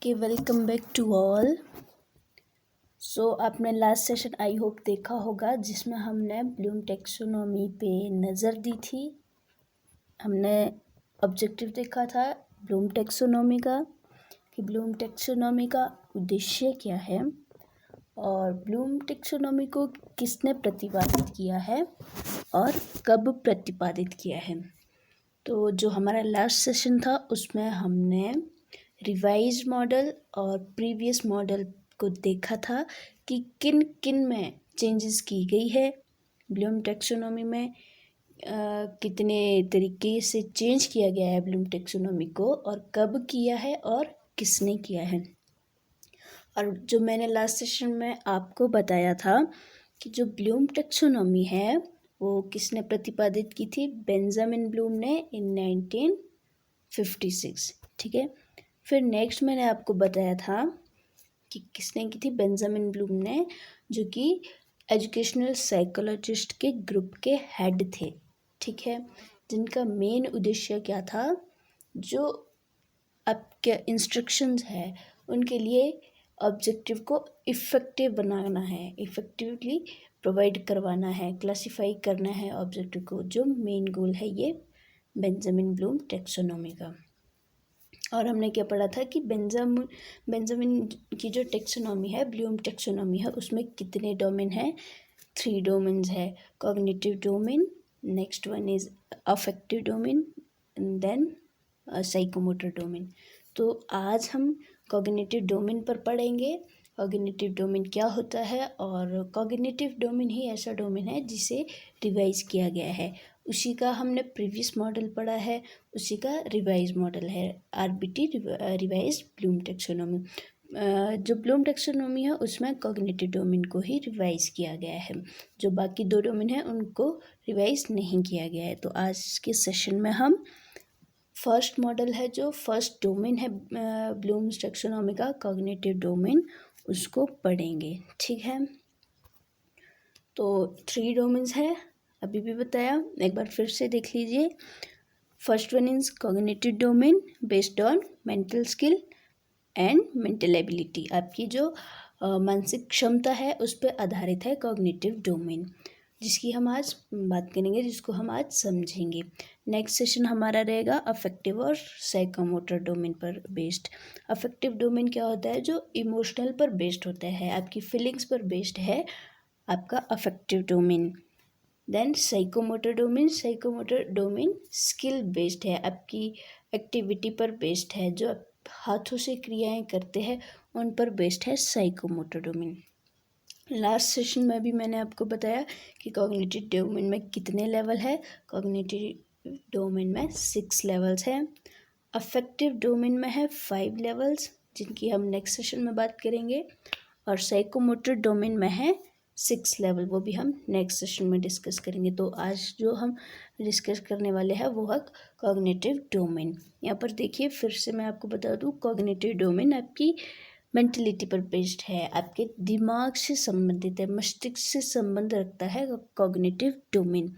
Okay, welcome back to all. So आपने last session I hope देखा होगा जिसमें हमने ब्लूम टेक्सोनॉमी पे नज़र दी थी। हमने ऑब्जेक्टिव देखा था ब्लूम टेक्सोनॉमी का कि ब्लूम टेक्सोनॉमी का उद्देश्य क्या है और ब्लूम टेक्सोनॉमी को किसने प्रतिपादित किया है और कब प्रतिपादित किया है। तो जो हमारा लास्ट सेशन था उसमें हमने रिवाइज मॉडल और प्रीवियस मॉडल को देखा था कि किन किन में चेंजेस की गई है ब्लूम टेक्सोनॉमी में, कितने तरीके से चेंज किया गया है ब्लूम टेक्सोनॉमी को और कब किया है और किसने किया है। और जो मैंने लास्ट सेशन में आपको बताया था कि जो ब्लूम टेक्सोनॉमी है वो किसने प्रतिपादित की थी, बेंजामिन ब्लूम ने इन 1956। ठीक है, फिर नेक्स्ट मैंने आपको बताया था कि किसने की थी, बेंजामिन ब्लूम ने, जो कि एजुकेशनल साइकोलॉजिस्ट के ग्रुप के हेड थे। ठीक है, जिनका मेन उद्देश्य क्या था, जो आपके इंस्ट्रक्शंस है उनके लिए ऑब्जेक्टिव को इफ़ेक्टिव बनाना है, इफ़ेक्टिवली प्रोवाइड करवाना है, क्लासिफाई करना है ऑब्जेक्टिव को, जो मेन गोल है ये बेंजामिन ब्लूम टेक्सोनॉमी का। और हमने क्या पढ़ा था कि बेंजामिन की जो टेक्सोनॉमी है, ब्लूम टेक्सोनॉमी है, उसमें कितने डोमेन हैं, 3 डोमेन्स है, cognitive domain, next one is affective domain and then psychomotor domain. तो आज हम कॉग्निटिव डोमेन पर पढ़ेंगे। कॉग्निटिव डोमेन क्या होता है, और कॉग्निटिव डोमेन ही ऐसा डोमेन है जिसे रिवाइज किया गया है, उसी का हमने प्रीवियस मॉडल पढ़ा है, उसी का रिवाइज मॉडल है आरबीटी रिवाइज ब्लूम टेक्सोनॉमी। जो ब्लूम टेक्सोनॉमी है उसमें कॉग्निटिव डोमेन को ही रिवाइज किया गया है, जो बाकी 2 डोमेन है उनको रिवाइज नहीं किया गया है। तो आज के सेशन में हम फर्स्ट मॉडल है, जो फर्स्ट डोमेन है ब्लूम टेक्सोनॉमी का, कॉग्निटिव डोमेन, उसको पढ़ेंगे। ठीक है, तो 3 डोमेन्स है, अभी भी बताया, एक बार फिर से देख लीजिए। First one is cognitive domain based on mental skill and mental ability. आपकी जो मानसिक क्षमता है उस पर आधारित है कॉग्निटिव डोमेन, जिसकी हम आज बात करेंगे, जिसको हम आज समझेंगे। नेक्स्ट सेशन हमारा रहेगा अफेक्टिव और साइकोमोटर डोमेन पर बेस्ड। अफेक्टिव डोमेन क्या होता है, जो इमोशनल पर बेस्ड होता है, आपकी फीलिंग्स पर बेस्ड है आपका affective domain. Then psychomotor domain skill based है, आपकी एक्टिविटी पर बेस्ड है, जो आप हाथों से क्रियाएं करते हैं उन पर बेस्ड है साइकोमोटर डोमेन। लास्ट सेशन में भी मैंने आपको बताया कि कॉग्निटिव डोमेन में कितने लेवल है। कॉग्निटिव डोमेन में 6 लेवल्स हैं, अफेक्टिव डोमेन में है 5 लेवल्स, जिनकी हम नेक्स्ट सेशन में बात करेंगे, और साइकोमोटर डोमेन में है 6 लेवल, वो भी हम नेक्स्ट सेशन में डिस्कस करेंगे। तो आज जो हम डिस्कस करने वाले हैं वो है कॉग्निटिव डोमेन। यहाँ पर देखिए फिर से मैं आपको बता दूँ, कॉग्निटिव डोमेन आपकी मेंटलिटी पर बेस्ड है, आपके दिमाग से संबंधित है, मस्तिष्क से संबंध रखता है कॉग्निटिव डोमेन।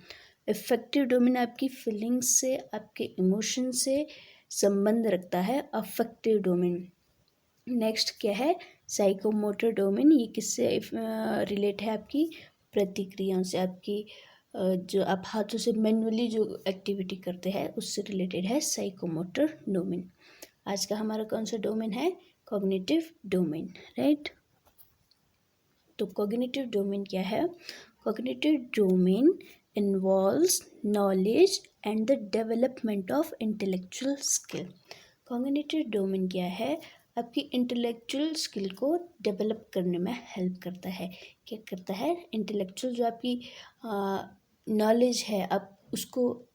इफेक्टिव डोमेन आपकी फीलिंग्स से, आपके इमोशन से संबंध रखता है अफेक्टिव डोमेन। नेक्स्ट क्या है, साइकोमोटर डोमेन, ये किससे रिलेट है, आपकी प्रतिक्रियाओं से, आपकी जो आप हाथों से मैनुअली जो एक्टिविटी करते हैं उससे रिलेटेड है साइकोमोटर डोमेन। आज का हमारा कौन सा डोमेन है, कॉग्निटिव डोमेन, राइट। तो कॉग्निटिव डोमेन क्या है, cognitive domain involves knowledge and the development of intellectual skill. Cognitive domain क्या है, आपकी इंटेलेक्चुअल स्किल को डेवलप करने में हेल्प करता है। क्या करता है, इंटेलेक्चुअल जो आपकी नॉलेज है आप उसको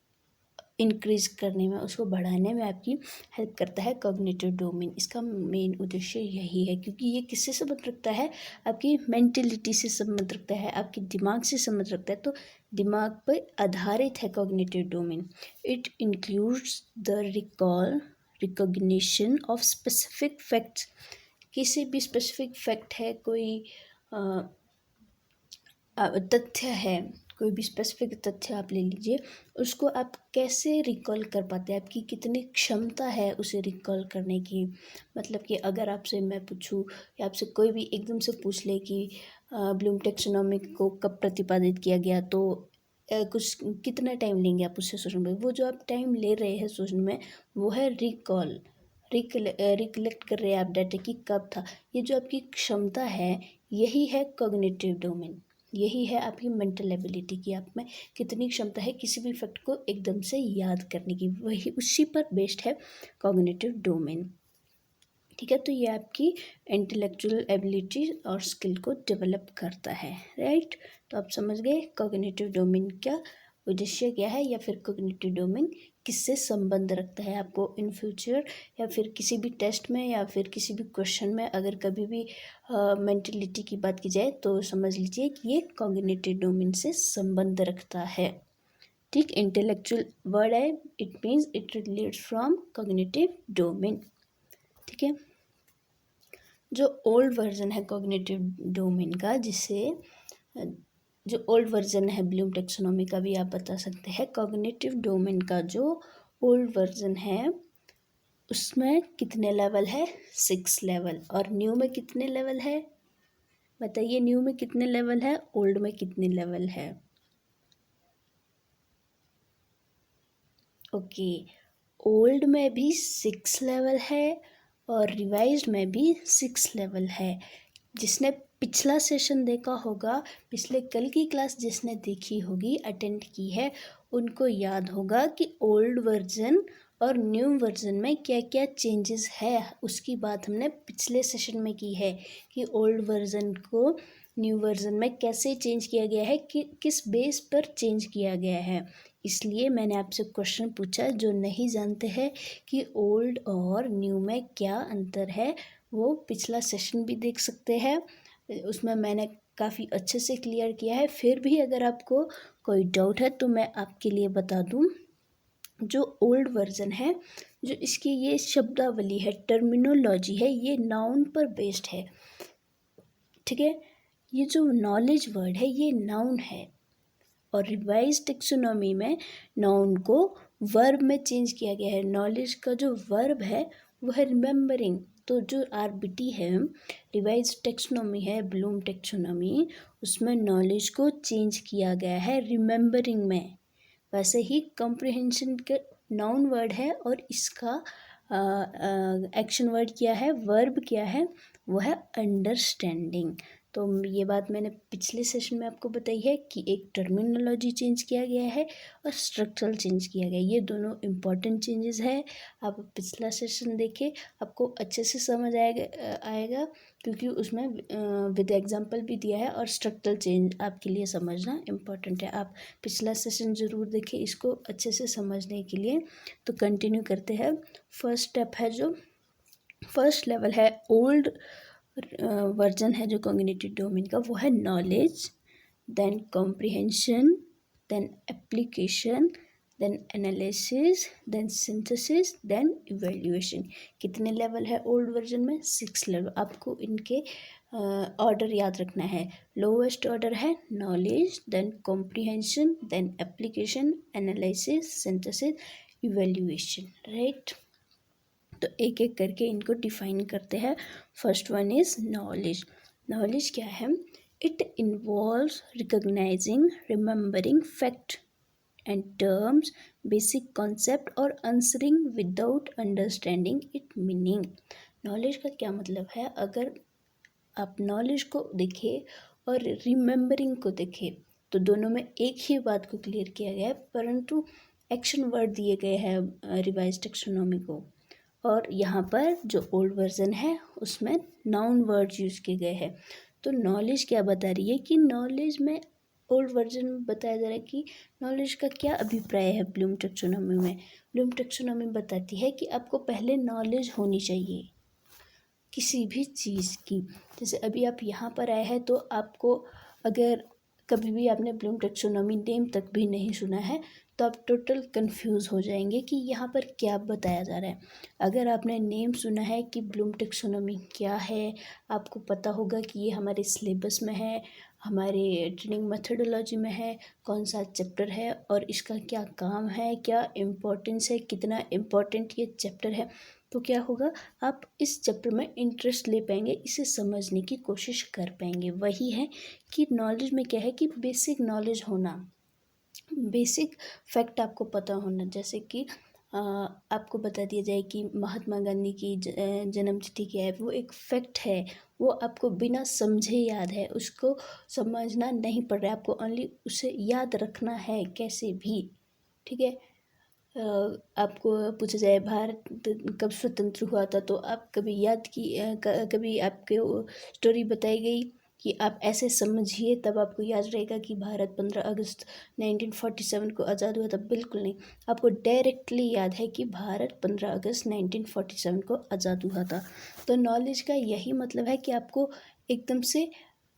इंक्रीज करने में, उसको बढ़ाने में आपकी हेल्प करता है कॉग्निटिव डोमेन। इसका मेन उद्देश्य यही है, क्योंकि ये किससे संबंध रखता है, आपकी मेंटलिटी से संबंध रखता है, आपके दिमाग से संबंध रखता है, तो दिमाग पर आधारित है cognitive domain. It includes the recognition of specific facts. किसी भी स्पेसिफिक फैक्ट है, कोई तथ्य है, कोई भी स्पेसिफिक तथ्य आप ले लीजिए, उसको आप कैसे रिकॉल कर पाते हैं, आपकी कितनी क्षमता है उसे रिकॉल करने की। मतलब कि अगर आपसे मैं पूछूं या आपसे कोई भी एकदम से पूछ ले कि ब्लूम टैक्सोनॉमी को कब प्रतिपादित किया गया, तो कुछ कितना टाइम लेंगे आप उससे सोचने में। वो जो आप टाइम ले रहे हैं सोचने में, वो है रिकॉल, रिकलेक्ट कर रहे हैं आप डाटा कि कब था। ये जो आपकी क्षमता है, यही है कॉग्निटिव डोमेन, यही है आपकी मेंटल एबिलिटी की आप में कितनी क्षमता है किसी भी फैक्ट को एकदम से याद करने की, वही उसी पर बेस्ड है कॉग्निटिव डोमेन। ठीक है, तो ये आपकी इंटेलेक्चुअल एबिलिटी और स्किल को डेवलप करता है, राइट। तो आप समझ गए कॉग्निटिव डोमेन का उद्देश्य क्या है, या फिर कॉग्निटिव डोमेन किससे संबंध रखता है। आपको इन फ्यूचर या फिर किसी भी टेस्ट में या फिर किसी भी क्वेश्चन में अगर कभी भी मेंटलिटी की बात की जाए तो समझ लीजिए कि ये कॉग्निटिव डोमेन से संबंध रखता है। ठीक, इंटेलेक्चुअल वर्ड है, it means it relates from cognitive domain. ठीक है, जो ओल्ड वर्जन है कॉग्निटिव डोमेन का, जिसे जो ओल्ड वर्जन है ब्लूम टैक्सोनॉमी का भी आप बता सकते हैं, कॉग्निटिव डोमेन का जो ओल्ड वर्जन है उसमें कितने लेवल है, 6 लेवल। और न्यू में कितने लेवल है बताइए, न्यू में कितने लेवल है, ओल्ड में कितने लेवल है। ओके, ओल्ड में भी 6 लेवल है और रिवाइज्ड में भी 6 लेवल है। जिसने पिछला सेशन देखा होगा, पिछले कल की क्लास जिसने देखी होगी, अटेंड की है, उनको याद होगा कि ओल्ड वर्जन और न्यू वर्जन में क्या क्या चेंजेस है, उसकी बात हमने पिछले सेशन में की है कि ओल्ड वर्जन को न्यू वर्जन में कैसे चेंज किया गया है, कि किस बेस पर चेंज किया गया है। इसलिए मैंने आपसे क्वेश्चन पूछा, जो नहीं जानते हैं कि ओल्ड और न्यू में क्या अंतर है, वो पिछला सेशन भी देख सकते हैं, उसमें मैंने काफ़ी अच्छे से क्लियर किया है। फिर भी अगर आपको कोई डाउट है तो मैं आपके लिए बता दूं, जो ओल्ड वर्जन है, जो इसकी ये शब्दावली है, टर्मिनोलॉजी है, ये नाउन पर बेस्ड है। ठीक है, ये जो नॉलेज वर्ड है ये नाउन है, और रिवाइज टेक्सोनॉमी में नाउन को वर्ब में चेंज किया गया है। नॉलेज का जो वर्ब है वो है रिमेम्बरिंग। तो जो आरबीटी है, रिवाइज टेक्सोनॉमी है, ब्लूम टेक्सोनॉमी, उसमें नॉलेज को चेंज किया गया है रिमेम्बरिंग में। वैसे ही कॉम्प्रिहेंशन के नाउन वर्ड है और इसका एक्शन वर्ड क्या है, वर्ब क्या है, वो है अंडरस्टैंडिंग। तो ये बात मैंने पिछले सेशन में आपको बताई है कि एक टर्मिनोलॉजी चेंज किया गया है और स्ट्रक्चरल चेंज किया गया है, ये दोनों इम्पॉर्टेंट चेंजेस है। आप पिछला सेशन देखें, आपको अच्छे से समझ आएगा क्योंकि उसमें विद एग्जांपल भी दिया है, और स्ट्रक्चरल चेंज आपके लिए समझना इम्पॉर्टेंट है। आप पिछला सेशन ज़रूर देखें इसको अच्छे से समझने के लिए। तो कंटिन्यू करते हैं। फर्स्ट स्टेप है, जो फर्स्ट लेवल है, ओल्ड वर्जन है जो कॉग्निटिव डोमेन का, वो है knowledge, then comprehension, then application, then analysis, then synthesis, then evaluation. कितने लेवल है ओल्ड वर्जन में, 6 लेवल। आपको इनके ऑर्डर याद रखना है। लोवेस्ट ऑर्डर है knowledge, then comprehension, then application, analysis, synthesis, evaluation, right. तो एक एक करके इनको डिफाइन करते हैं। First one is knowledge. Knowledge क्या है, it involves recognising, remembering fact and terms, basic concept और answering without understanding it meaning. Knowledge का क्या मतलब है, अगर आप नॉलेज को देखें और रिमेंबरिंग को देखें तो दोनों में एक ही बात को क्लियर किया गया है, परंतु एक्शन वर्ड दिए गए हैं रिवाइज टेक्सोनॉमी को, और यहाँ पर जो ओल्ड वर्जन है उसमें नाउन वर्ड्स यूज़ किए गए हैं। तो नॉलेज क्या बता रही है कि नॉलेज में ओल्ड वर्जन में बताया जा रहा है कि नॉलेज का क्या अभिप्राय है ब्लूम टैक्सोनॉमी में। ब्लूम टैक्सोनॉमी बताती है कि आपको पहले नॉलेज होनी चाहिए किसी भी चीज़ की। जैसे अभी आप यहाँ पर आए हैं तो आपको, अगर कभी भी आपने ब्लूम टैक्सोनॉमी नेम तक भी नहीं सुना है तो आप टोटल कंफ्यूज हो जाएंगे कि यहाँ पर क्या बताया जा रहा है। अगर आपने नेम सुना है कि ब्लूम टेक्सोनोमी क्या है, आपको पता होगा कि ये हमारे सिलेबस में है, हमारे ट्रेनिंग मेथडोलॉजी में है, कौन सा चैप्टर है और इसका क्या काम है, क्या इम्पोर्टेंस है, कितना इम्पोर्टेंट ये चैप्टर है, तो क्या होगा, आप इस चैप्टर में इंटरेस्ट ले पाएंगे, इसे समझने की कोशिश कर पाएंगे। वही है कि नॉलेज में क्या है कि बेसिक नॉलेज होना, बेसिक फैक्ट आपको पता होना। जैसे कि आपको बता दिया जाए कि महात्मा गांधी की जन्म तिथि क्या है, वो एक फैक्ट है, वो आपको बिना समझे याद है, उसको समझना नहीं पड़ रहा है, आपको ओनली उसे याद रखना है कैसे भी, ठीक है। आपको पूछा जाए भारत कब स्वतंत्र हुआ था, तो आप कभी याद की कभी आपके स्टोरी बताई गई कि आप ऐसे समझिए तब आपको याद रहेगा कि भारत 15 अगस्त 1947 को आज़ाद हुआ था? बिल्कुल नहीं, आपको डायरेक्टली याद है कि भारत 15 अगस्त 1947 को आज़ाद हुआ था। तो नॉलेज का यही मतलब है कि आपको एकदम से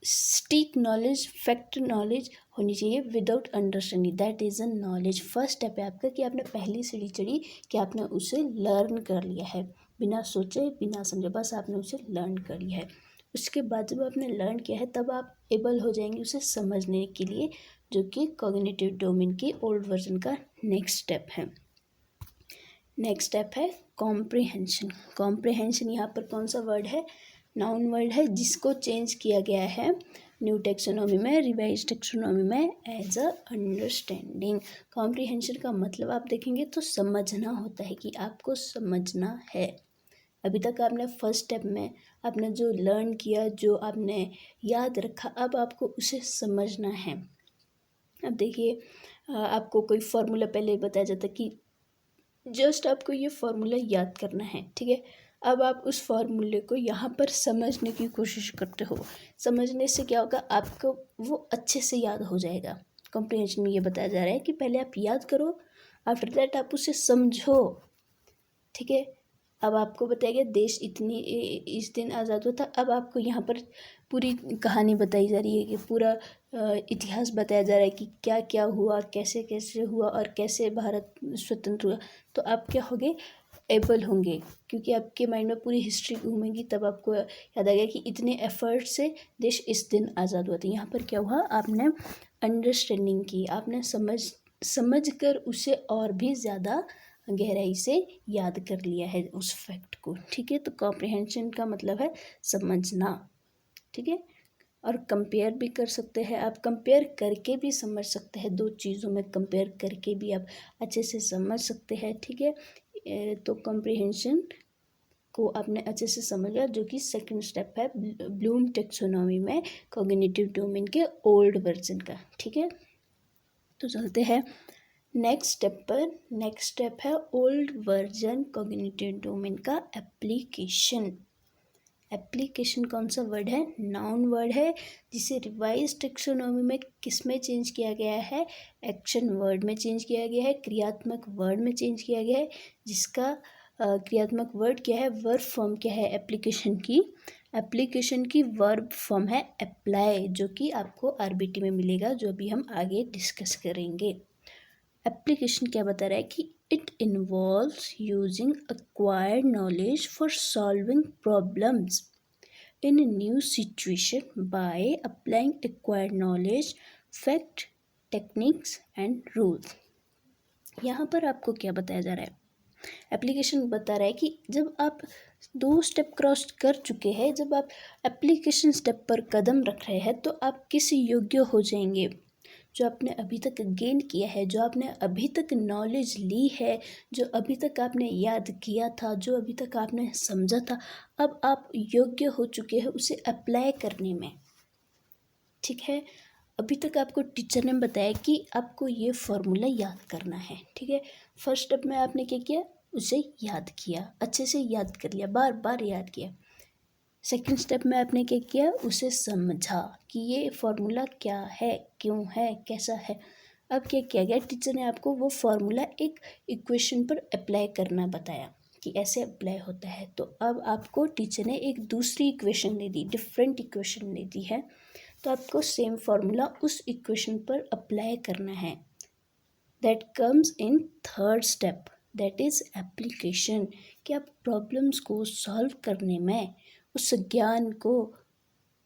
स्टिक नॉलेज, फैक्ट नॉलेज होनी चाहिए without understanding, that is a knowledge. First step है आपका कि आपने पहली सीढ़ी चढ़ी कि आपने उसे लर्न कर लिया है, बिना सोचे बिना समझे, बस आपने उसे लर्न कर लिया है। उसके बाद जब आपने लर्न किया है तब आप एबल हो जाएंगे उसे समझने के लिए, जो कि कॉग्निटिव डोमेन की ओल्ड वर्जन का नेक्स्ट स्टेप है। नेक्स्ट स्टेप है कॉम्प्रिहेंशन। कॉम्प्रिहेंशन यहाँ पर कौन सा वर्ड है? नाउन वर्ड है, जिसको चेंज किया गया है न्यू टेक्सोनॉमी में, रिवाइज टेक्सोनॉमी में एज अ अंडरस्टैंडिंग। कॉम्प्रिहेंशन का मतलब आप देखेंगे तो समझना होता है, कि आपको समझना है। अभी तक आपने फर्स्ट स्टेप में आपने जो लर्न किया, जो आपने याद रखा, अब आपको उसे समझना है। अब देखिए, आपको कोई फार्मूला पहले बताया जाता कि जस्ट आपको ये फार्मूला याद करना है, ठीक है। अब आप उस फार्मूले को यहाँ पर समझने की कोशिश करते हो, समझने से क्या होगा, आपको वो अच्छे से याद हो जाएगा। कॉम्प्रिहेंशन में ये बताया जा रहा है कि पहले आप याद करो, आफ्टर दैट आप उसे समझो, ठीक है। अब आपको बताया गया देश इस दिन आज़ाद हुआ था, अब आपको यहाँ पर पूरी कहानी बताई जा रही है कि पूरा इतिहास बताया जा रहा है कि क्या क्या हुआ, कैसे कैसे हुआ और कैसे भारत स्वतंत्र हुआ। तो आप क्या होंगे, एबल होंगे, क्योंकि आपके माइंड में पूरी हिस्ट्री घूमेगी, तब आपको याद आ गया कि इतने एफर्ट से देश इस दिन आज़ाद हुआ था। यहाँ पर क्या हुआ, आपने अंडरस्टैंडिंग की, आपने समझ कर उसे और भी ज़्यादा गहराई से याद कर लिया है उस फैक्ट को, ठीक है। तो कॉम्प्रिहेंशन का मतलब है समझना, ठीक है। और कंपेयर भी कर सकते हैं आप, कंपेयर करके भी समझ सकते हैं, दो चीज़ों में कंपेयर करके भी आप अच्छे से समझ सकते हैं, ठीक है। तो कॉम्प्रिहेंशन को आपने अच्छे से समझ लिया, जो कि सेकंड स्टेप है ब्लूम टेक्सोनॉमी में कॉग्निटिव डोमेन के ओल्ड वर्जन का, ठीक है। तो चलते हैं नेक्स्ट स्टेप पर। नेक्स्ट स्टेप है ओल्ड वर्जन कॉग्निटिव डोमेन का एप्लीकेशन। एप्लीकेशन कौन सा वर्ड है? नाउन वर्ड है, जिसे रिवाइज टेक्सोनॉमी में किस में चेंज किया गया है? एक्शन वर्ड में चेंज किया गया है, क्रियात्मक वर्ड में चेंज किया गया है, जिसका क्रियात्मक वर्ड क्या है, वर्ब फॉर्म क्या है एप्लीकेशन की? एप्लीकेशन की वर्ब फॉर्म है अप्लाई, जो कि आपको आरबीटी में मिलेगा, जो अभी हम आगे डिस्कस करेंगे। एप्लीकेशन क्या बता रहा है कि it involves using acquired knowledge for solving problems in a new situation by applying acquired knowledge, fact, techniques and rules। यहाँ पर आपको क्या बताया जा रहा है? एप्लीकेशन बता रहा है कि जब आप 2 स्टेप क्रॉस कर चुके हैं, जब आप एप्लीकेशन स्टेप पर कदम रख रहे हैं, तो आप किस योग्य हो जाएंगे? जो आपने अभी तक गेन किया है, जो आपने अभी तक नॉलेज ली है, जो अभी तक आपने याद किया था, जो अभी तक आपने समझा था, अब आप योग्य हो चुके हैं उसे अप्लाई करने में, ठीक है। अभी तक आपको टीचर ने बताया कि आपको ये फॉर्मूला याद करना है, ठीक है। फर्स्ट स्टेप में आपने क्या किया, उसे याद किया, अच्छे से याद कर लिया, बार बार याद किया। सेकंड स्टेप में आपने क्या किया, उसे समझा कि ये फॉर्मूला क्या है, क्यों है, कैसा है। अब क्या किया गया, टीचर ने आपको वो फॉर्मूला एक इक्वेशन पर अप्लाई करना बताया कि ऐसे अप्लाई होता है। तो अब आपको टीचर ने एक दूसरी इक्वेशन दे दी, डिफरेंट इक्वेशन दे दी है, तो आपको सेम फार्मूला उस इक्वेशन पर अप्लाई करना है। That comes in third step, that is application, कि आप प्रॉब्लम्स को सॉल्व करने में उस ज्ञान को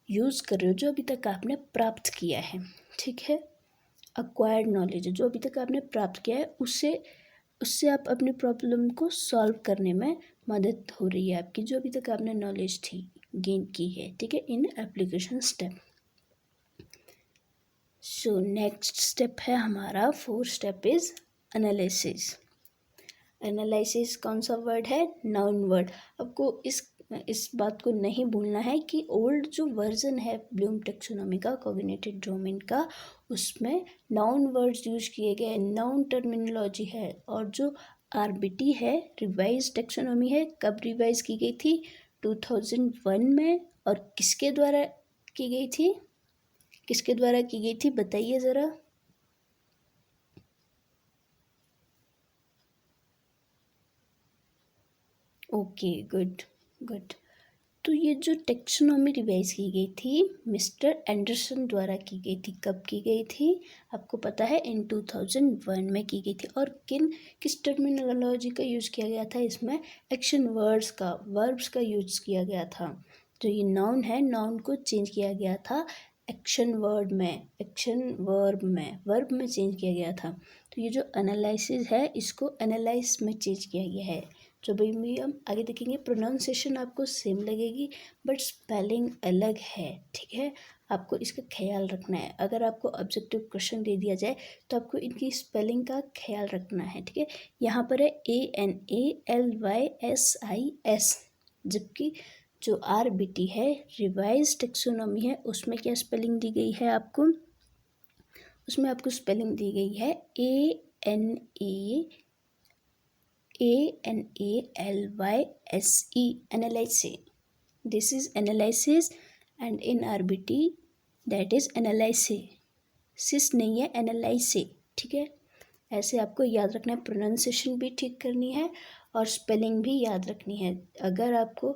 यूज़ कर रहे हो जो अभी तक आपने प्राप्त किया है, ठीक है। अक्वायर्ड नॉलेज जो अभी तक आपने प्राप्त किया है उससे आप अपनी प्रॉब्लम को सॉल्व करने में मदद हो रही है आपकी, जो अभी तक आपने नॉलेज थी गेन की है, ठीक है, in application step. So next step है हमारा, fourth step is analysis. Analysis कौन सा वर्ड है? Noun word. आपको इस बात को नहीं भूलना है कि ओल्ड जो वर्जन है ब्लूम टेक्सोनॉमी का, कॉग्निटिव डोमेन का, उसमें नाउन वर्ड्स यूज किए गए, नाउन टर्मिनोलॉजी है। और जो आरबीटी है, रिवाइज टेक्सोनॉमी है, कब रिवाइज की गई थी? 2001 में। और किसके द्वारा की गई थी? किसके द्वारा की गई थी बताइए ज़रा। Okay, good good. तो ये जो टेक्सोनॉमी रिवाइज की गई थी मिस्टर एंडरसन द्वारा की गई थी। कब की गई थी? आपको पता है, इन 2001 में की गई थी। और किस टर्मिनोलॉजी का यूज़ किया गया था इसमें? एक्शन वर्ड्स का, वर्ब्स का यूज़ किया गया था। जो ये नाउन है, नाउन को चेंज किया गया था एक्शन वर्ड में, एक्शन वर्ब में चेंज किया गया था। तो ये जो एनालिसिस है इसको एनालाइज में चेंज किया गया है। जो भी हम आगे देखेंगे, प्रोनाउंसिएशन आपको सेम लगेगी बट स्पेलिंग अलग है, ठीक है। आपको इसका ख्याल रखना है। अगर आपको ऑब्जेक्टिव क्वेश्चन दे दिया जाए तो आपको इनकी स्पेलिंग का ख्याल रखना है, ठीक है। यहाँ पर है ANALYSIS, जबकि जो RBT है, रिवाइज टेक्सोनॉमी है, उसमें क्या स्पेलिंग दी गई है आपको? उसमें आपको स्पेलिंग दी गई है ANALYSE, analysis. This is analysis and in RBT that is analysis. सिस नहीं है, एनालाइसे, ठीक है। ऐसे आपको याद रखना है, प्रोनाउंसिएशन भी ठीक करनी है और स्पेलिंग भी याद रखनी है। अगर आपको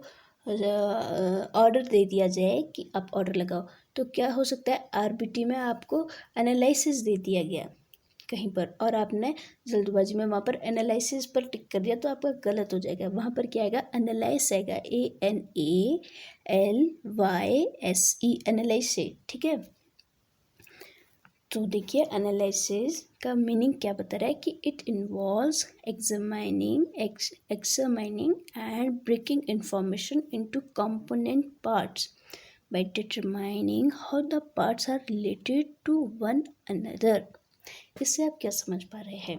ऑर्डर दे दिया जाए कि आप ऑर्डर लगाओ, तो क्या हो सकता है, आरबीटी में आपको एनालिसिस दे दिया गया कहीं पर और आपने जल्दबाजी में वहाँ पर एनालिसिस पर टिक कर दिया, तो आपका गलत हो जाएगा। वहाँ पर क्या आएगा? एनालाइस आएगा, ANALYSE, एनालाइस, ठीक है। तो देखिए, एनालिसिस का मीनिंग क्या बता रहा है कि it involves examining and breaking information into component parts by determining how the parts are related to one another. इससे आप क्या समझ पा रहे हैं?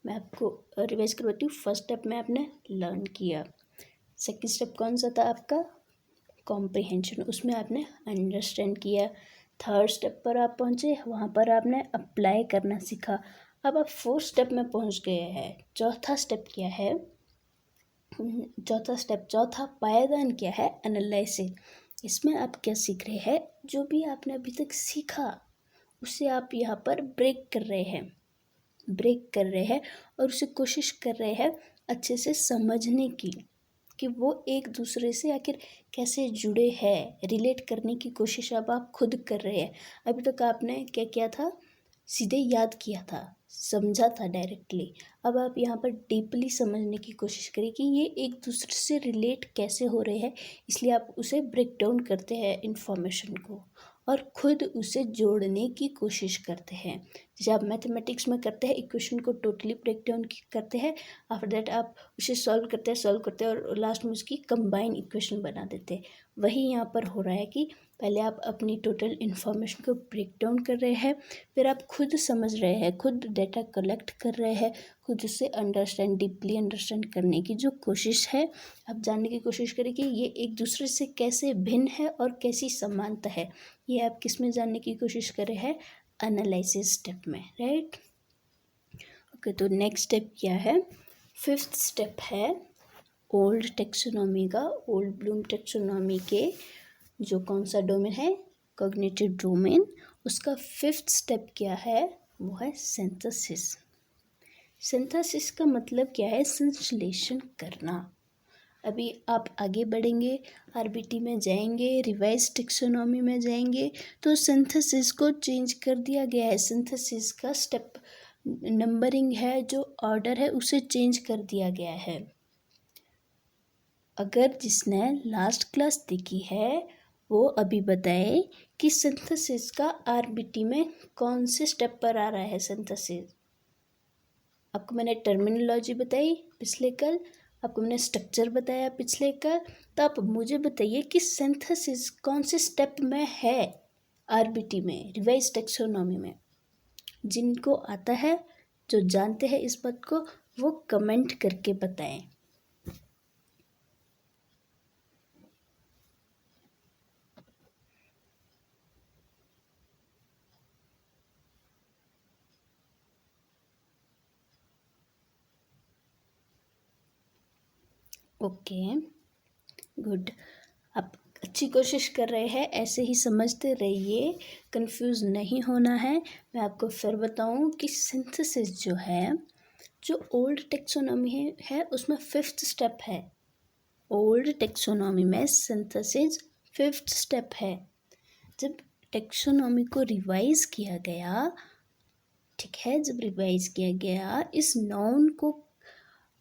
मैं आपको रिवाइज करवाती हूँ। फर्स्ट स्टेप में आपने लर्न किया, सेकंड स्टेप कौन सा था आपका? कॉम्प्रिहेंशन, उसमें आपने अंडरस्टैंड किया। थर्ड स्टेप पर आप पहुँचे, वहाँ पर आपने अप्लाई करना सीखा। अब आप फोर्थ स्टेप में पहुँच गए हैं। चौथा स्टेप क्या है? चौथा पायदान क्या है? एनालिसिस। इसमें आप क्या सीख रहे हैं? जो भी आपने अभी तक सीखा उसे आप यहाँ पर ब्रेक कर रहे हैं और उसे कोशिश कर रहे हैं अच्छे से समझने की, कि वो एक दूसरे से आखिर कैसे जुड़े हैं, रिलेट करने की कोशिश अब आप खुद कर रहे हैं। अभी तक आपने क्या किया था? सीधे याद किया था, समझा था डायरेक्टली। अब आप यहाँ पर डीपली समझने की कोशिश करें कि ये एक दूसरे से रिलेट कैसे हो रहे हैं, इसलिए आप उसे ब्रेक डाउन करते हैं इन्फॉर्मेशन को और खुद उसे जोड़ने की कोशिश करते हैं। जैसे आप मैथमेटिक्स में करते हैं, इक्वेशन को टोटली ब्रेक डाउन करते हैं, आफ्टर दैट आप उसे सॉल्व करते हैं और लास्ट में उसकी कंबाइन इक्वेशन बना देते हैं। वही यहाँ पर हो रहा है कि पहले आप अपनी टोटल इन्फॉर्मेशन को ब्रेक डाउन कर रहे हैं, फिर आप खुद समझ रहे हैं, खुद डेटा कलेक्ट कर रहे हैं, खुद उसे डीपली अंडरस्टैंड करने की जो कोशिश है, आप जानने की कोशिश करें कि ये एक दूसरे से कैसे भिन्न है और कैसी समानता है। ये आप किस में जानने की कोशिश कर रहे हैं? एनालिसिस स्टेप में, राइट। ओके, तो नेक्स्ट स्टेप क्या है? फिफ्थ स्टेप है ओल्ड टेक्सोनॉमी का, ओल्ड ब्लूम टेक्सोनॉमी के जो कौन सा डोमेन है? Cognitive domain. उसका फिफ्थ स्टेप क्या है? वो है सिंथेसिस। सिंथेसिस का मतलब क्या है? संश्लेषण करना। अभी आप आगे बढ़ेंगे, आरबीटी में जाएंगे, रिवाइज टेक्सोनॉमी में जाएंगे, तो सिंथेसिस को चेंज कर दिया गया है। सिंथेसिस का स्टेप नंबरिंग है, जो ऑर्डर है उसे चेंज कर दिया गया है। अगर जिसने लास्ट क्लास देखी है वो अभी बताए कि सिंथेसिस का आरबीटी में कौन से स्टेप पर आ रहा है सिंथेसिस। आपको मैंने टर्मिनोलॉजी बताई पिछले कल, आपको मैंने स्ट्रक्चर बताया पिछले कल। तो आप मुझे बताइए कि सिंथेसिस कौन से स्टेप में है आरबीटी में, रिवाइज टेक्सोनॉमी में। जिनको आता है, जो जानते हैं इस बात को, वो कमेंट करके बताएं। Okay, good. आप अच्छी कोशिश कर रहे हैं, ऐसे ही समझते रहिए, कंफ्यूज नहीं होना है। मैं आपको फिर बताऊं कि सिंथेसिस जो है, जो ओल्ड टेक्सोनॉमी है उसमें 5th स्टेप है। ओल्ड टेक्सोनॉमी में सिंथेसिस 5th स्टेप है। जब टेक्सोनॉमी को रिवाइज किया गया, ठीक है, जब रिवाइज किया गया, इस नाउन को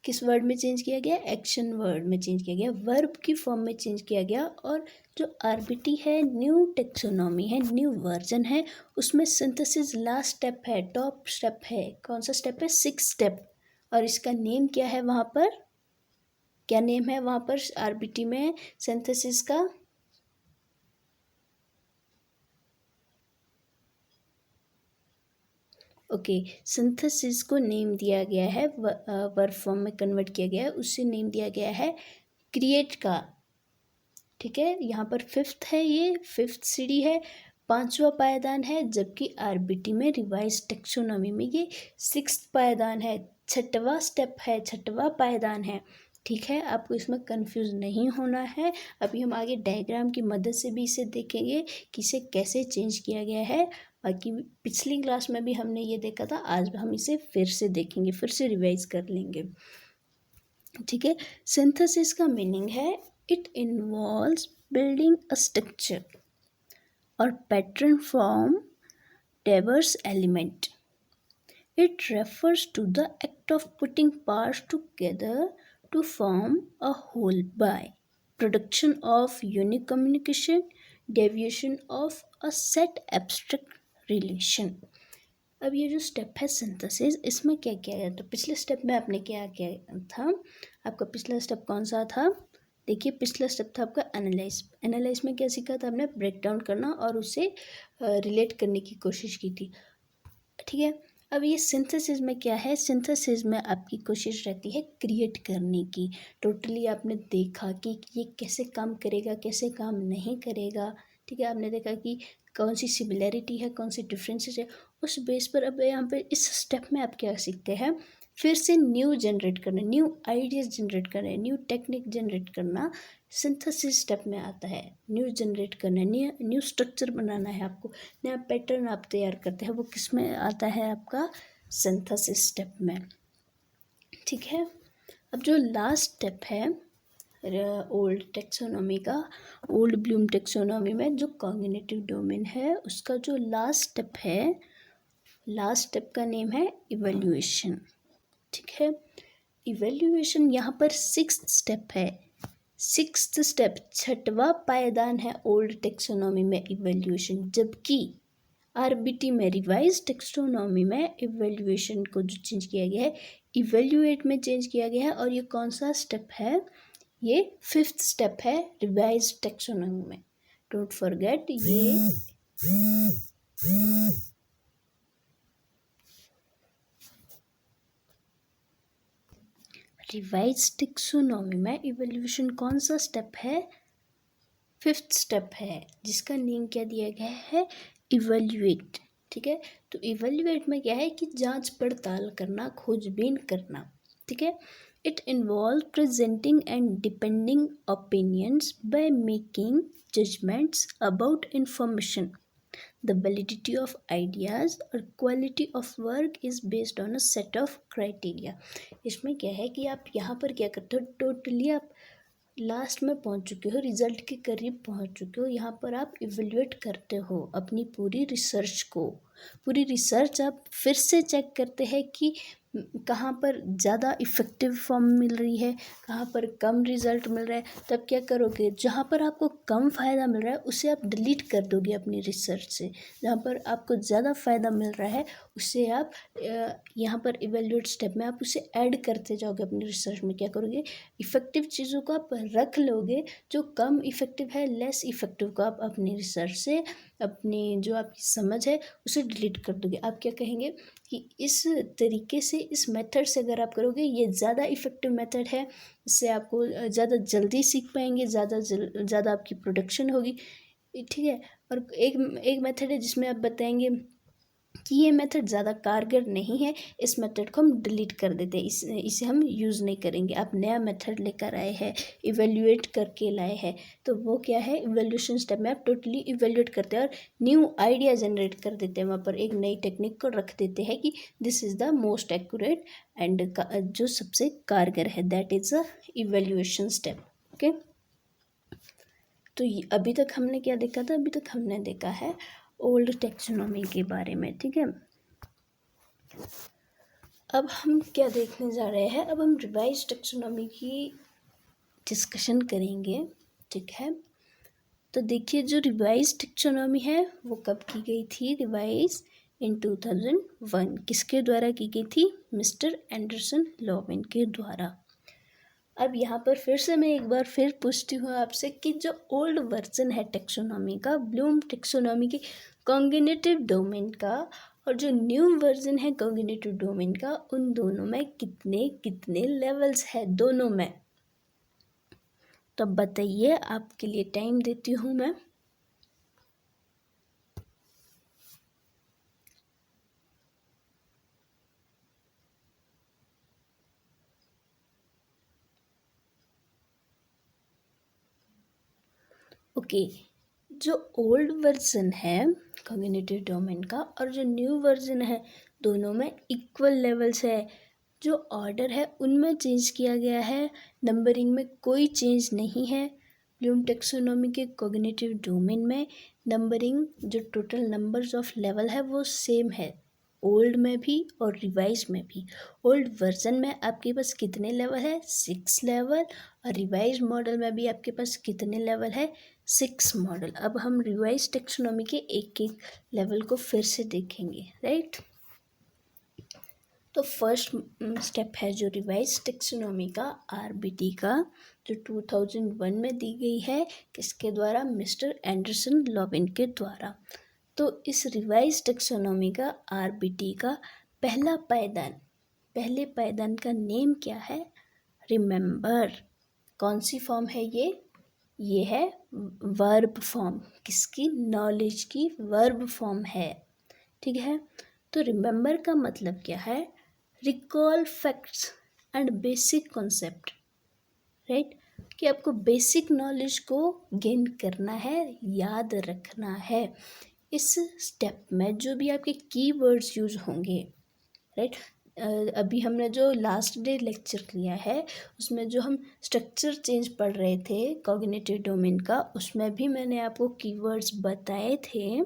किस वर्ड में चेंज किया गया, एक्शन वर्ड में चेंज किया गया, वर्ब की फॉर्म में चेंज किया गया। और जो आरबीटी है, न्यू टेक्सोनॉमी है, न्यू वर्जन है, उसमें सिंथेसिस लास्ट स्टेप है, टॉप स्टेप है। कौन सा स्टेप है, 6th स्टेप। और इसका नेम क्या है वहाँ पर, क्या नेम है वहाँ पर आरबीटी में सिंथेसिस का? ओके, सिंथेसिस को नेम दिया गया है, वर्ब फॉर्म में कन्वर्ट किया गया है, उससे नेम दिया गया है क्रिएट का। ठीक है, यहाँ पर 5th है, ये 5th सीढ़ी है, 5वां पायदान है, जबकि आरबीटी में रिवाइज टेक्सोनॉमी में ये 6th पायदान है, 6वां स्टेप है, 6वां पायदान है। ठीक है, आपको इसमें कंफ्यूज नहीं होना है। अभी हम आगे डायग्राम की मदद से भी इसे देखेंगे कि इसे कैसे चेंज किया गया है। बाकी पिछली क्लास में भी हमने ये देखा था, आज हम इसे फिर से देखेंगे, फिर से रिवाइज कर लेंगे। ठीक है, सिंथेसिस का मीनिंग है it involves building a structure और pattern from diverse element. It refers to the act of putting parts together to form a whole by production of unique communication, deviation of a set abstract relation. अब ये जो step है synthesis, इसमें क्या किया गया? तो पिछले स्टेप में आपने क्या किया था? आपका पिछला स्टेप कौन सा था? देखिए, पिछला स्टेप था आपका एनालाइज। एनालाइज में क्या सीखा था आपने? ब्रेक डाउन करना और उसे रिलेट करने की कोशिश की थी। ठीक है, अब ये सिंथेसिस में क्या है? सिंथेसिस में आपकी कोशिश रहती है क्रिएट करने की। टोटली आपने देखा कि ये कैसे काम करेगा, कैसे काम नहीं करेगा। ठीक है, आपने देखा कि कौन सी सिमिलैरिटी है, कौन सी डिफरेंसेस है। उस बेस पर अब यहाँ पे इस स्टेप में आप क्या सीखते हैं? फिर से न्यू जनरेट करना, न्यू आइडियाज़ जनरेट करना, न्यू टेक्निक जनरेट करना सिंथेसिस स्टेप में आता है। न्यू जनरेट करना, न्यू स्ट्रक्चर बनाना है आपको, नया पैटर्न आप तैयार करते हैं, वो किस में आता है? आपका सिंथेसिस स्टेप में। ठीक है, अब जो लास्ट स्टेप है ओल्ड टेक्सोनॉमी का, ओल्ड ब्लूम टेक्सोनॉमी में जो कॉग्निटिव डोमेन है, उसका जो लास्ट स्टेप है, लास्ट स्टेप का नेम है इवैल्यूएशन। ठीक है, इवैल्यूएशन यहाँ पर 6th स्टेप है। 6th स्टेप, 6वां पायदान है ओल्ड टेक्सोनॉमी में इवैल्यूएशन, जबकि आरबीटी में रिवाइज टेक्सोनॉमी में इवैल्यूएशन को जो चेंज किया गया है, इवैल्यूएट में चेंज किया गया है। और ये कौन सा स्टेप है? ये 5th स्टेप है रिवाइज टेक्सोनॉमी में। डोंट फॉरगेट, ये रिवाइज टेक्सोनॉमी में इवैल्यूएशन कौन सा स्टेप है? 5th स्टेप है, जिसका नेम क्या दिया गया है? इवैल्यूएट। ठीक है, तो इवैल्यूएट में क्या है कि जांच पड़ताल करना, खोजबीन करना। ठीक है, it involve presenting and depending opinions by making judgments about information. The validity of ideas और quality of work is based on a set of criteria. इसमें क्या है कि आप यहाँ पर क्या करते हो? टोटली आप लास्ट में पहुँच चुके हो, रिजल्ट के करीब पहुँच चुके हो। यहाँ पर आप इवेल्युएट करते हो अपनी पूरी रिसर्च को। पूरी रिसर्च आप फिर से चेक करते हैं कि कहाँ पर ज़्यादा इफ़ेक्टिव फॉर्म मिल रही है, कहाँ पर कम रिज़ल्ट मिल रहा है। तब क्या करोगे, जहाँ पर आपको कम फ़ायदा मिल रहा है उसे आप डिलीट कर दोगे अपनी रिसर्च से। जहाँ पर आपको ज़्यादा फ़ायदा मिल रहा है उसे आप यहाँ पर इवेल्युएट स्टेप में आप उसे ऐड करते जाओगे अपनी रिसर्च में। क्या करोगे, इफ़ेक्टिव चीज़ों को आप रख लोगे, जो कम इफ़ेक्टिव है, लेस इफ़ेक्टिव को आप अपनी रिसर्च से, अपनी जो आपकी समझ है उसे डिलीट कर दोगे। आप क्या कहेंगे कि इस तरीके से, इस मेथड से अगर आप करोगे, ये ज़्यादा इफ़ेक्टिव मेथड है, इससे आपको ज़्यादा जल्दी सीख पाएंगे, ज़्यादा आपकी प्रोडक्शन होगी। ठीक है। और एक मेथड है जिसमें आप बताएंगे कि ये मेथड ज़्यादा कारगर नहीं है, इस मेथड को हम डिलीट कर देते हैं, इसे हम यूज़ नहीं करेंगे। आप नया मेथड लेकर आए हैं, इवेल्युएट करके लाए हैं, तो वो क्या है, इवेल्यूशन स्टेप में आप टोटली इवेल्युएट करते हैं और न्यू आइडिया जनरेट कर देते हैं। वहाँ पर एक नई टेक्निक को रख देते हैं कि this is the most accurate and जो सबसे कारगर है, that is a evaluation step. Okay, तो अभी तक हमने क्या देखा था, अभी तक हमने देखा है ओल्ड टेक्सोनॉमी के बारे में। ठीक है, अब हम क्या देखने जा रहे हैं, अब हम रिवाइज टेक्सोनॉमी की डिस्कशन करेंगे। ठीक है, तो देखिए जो रिवाइज टेक्सोनॉमी है वो कब की गई थी, रिवाइज इन 2001। किसके द्वारा की गई थी, मिस्टर एंडरसन लॉवेन के द्वारा। अब यहाँ पर फिर से मैं एक बार फिर पूछती हूँ आपसे कि जो ओल्ड वर्जन है टेक्सोनॉमी का, ब्लूम टेक्सोनॉमी के कॉग्निटिव डोमेन का, और जो न्यू वर्जन है कॉग्निटिव डोमेन का, उन दोनों में कितने कितने लेवल्स है दोनों में, तो बताइए, आपके लिए टाइम देती हूँ मैं। ओके, जो ओल्ड वर्जन है कॉग्निटिव डोमेन का और जो न्यू वर्जन है, दोनों में इक्वल लेवल्स है। जो ऑर्डर है उनमें चेंज किया गया है, नंबरिंग में कोई चेंज नहीं है। ब्लूम टेक्सोनॉमी के कॉग्निटिव डोमेन में नंबरिंग, जो टोटल नंबर्स ऑफ लेवल है वो सेम है, ओल्ड में भी और रिवाइज में भी। ओल्ड वर्जन में आपके पास कितने लेवल है, 6 लेवल, और रिवाइज मॉडल में भी आपके पास कितने लेवल है, 6 मॉडल। अब हम रिवाइज टेक्सोनॉमी के एक एक लेवल को फिर से देखेंगे, राइट। तो फर्स्ट स्टेप है जो रिवाइज टेक्सोनॉमी का, आरबीटी का, जो 2001 में दी गई है, किसके द्वारा, मिस्टर एंडरसन लॉवेन के द्वारा। तो इस रिवाइज टेक्सोनॉमी का, आरबीटी का पहला पायदान, पहले पायदान का नेम क्या है, रिमेंबर। कौन सी फॉर्म है ये है वर्ब फॉर्म, किसकी, नॉलेज की वर्ब फॉर्म है। ठीक है, तो रिमेंबर का मतलब क्या है, recall facts and basic concept, right, कि आपको बेसिक नॉलेज को गेन करना है, याद रखना है। इस स्टेप में जो भी आपके कीवर्ड्स यूज होंगे, राइट, अभी हमने जो लास्ट डे लेक्चर लिया है उसमें जो हम स्ट्रक्चर चेंज पढ़ रहे थे कॉग्निटिव डोमेन का, उसमें भी मैंने आपको कीवर्ड्स बताए थे।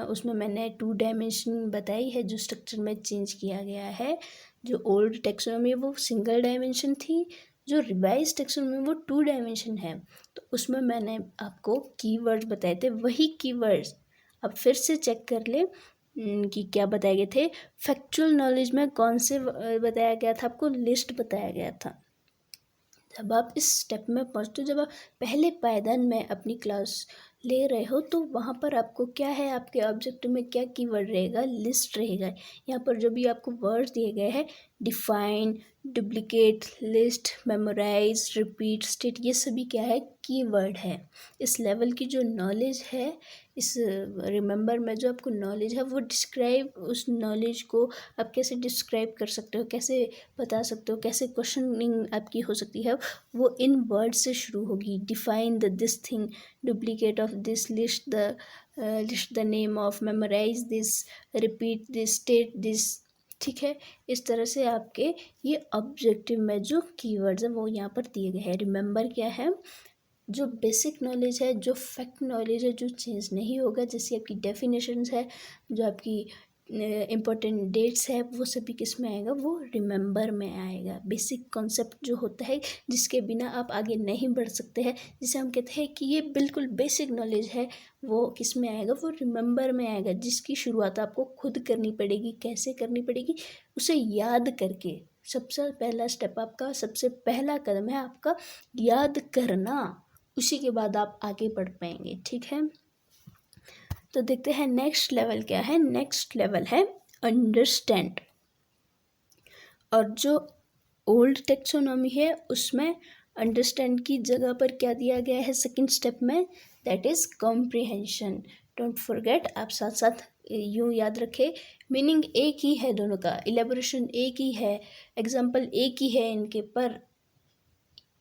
उसमें मैंने 2 डायमेंशन बताई है जो स्ट्रक्चर में चेंज किया गया है। जो ओल्ड टेक्सोनॉमी वो सिंगल डायमेंशन थी, जो रिवाइज टेक्सोनॉमी वो 2 डायमेंशन है। तो उसमें मैंने आपको कीवर्ड्स बताए थे, वही कीवर्ड्स अब फिर से चेक कर ले कि क्या बताए गए थे। फैक्चुअल नॉलेज में कौन से बताया गया था, आपको लिस्ट बताया गया था। जब आप इस स्टेप में पहुँचते हो, जब आप पहले पायदान में अपनी क्लास ले रहे हो, तो वहाँ पर आपको क्या है, आपके ऑब्जेक्टिव में क्या कीवर्ड रहेगा, लिस्ट रहेगा। यहाँ पर जो भी आपको वर्ड्स दिए गए हैं, define, duplicate, list, memorise, repeat, state, ये सभी क्या है, कीवर्ड है। इस लेवल की जो नॉलेज है, इस रिमेंबर में जो आपको नॉलेज है, वो डिस्क्राइब, उस नॉलेज को आप कैसे डिस्क्राइब कर सकते हो, कैसे बता सकते हो, कैसे क्वेश्चनिंग आपकी हो सकती है, वो इन वर्ड से शुरू होगी। Define the this thing, duplicate of this, list the name of, memorise this, repeat this, state this. ठीक है, इस तरह से आपके ये ऑब्जेक्टिव में जो कीवर्ड्स हैं वो यहाँ पर दिए गए हैं। रिमेंबर क्या है, जो बेसिक नॉलेज है, जो फैक्ट नॉलेज है, जो चेंज नहीं होगा, जैसे आपकी डेफिनेशंस है, जो आपकी इम्पोर्टेंट डेट्स है, वो सभी किस में आएगा, वो रिमेंबर में आएगा। बेसिक कॉन्सेप्ट जो होता है जिसके बिना आप आगे नहीं बढ़ सकते हैं, जिसे हम कहते हैं कि ये बिल्कुल बेसिक नॉलेज है, वो किस में आएगा, वो रिमेंबर में आएगा, जिसकी शुरुआत आपको खुद करनी पड़ेगी। कैसे करनी पड़ेगी? उसे याद करके। सबसे पहला स्टेप आपका, सबसे पहला कदम है आपका याद करना, उसी के बाद आप आगे बढ़ पाएंगे। ठीक है, तो देखते हैं नेक्स्ट लेवल क्या है। नेक्स्ट लेवल है अंडरस्टैंड। और जो ओल्ड टेक्सोनॉमी है उसमें अंडरस्टैंड की जगह पर क्या दिया गया है सेकंड स्टेप में, that is comprehension. Don't forget, आप साथ साथ यूँ याद रखें, मीनिंग एक ही है दोनों का, इलेबोरेशन एक ही है, एग्जाम्पल एक ही है इनके, पर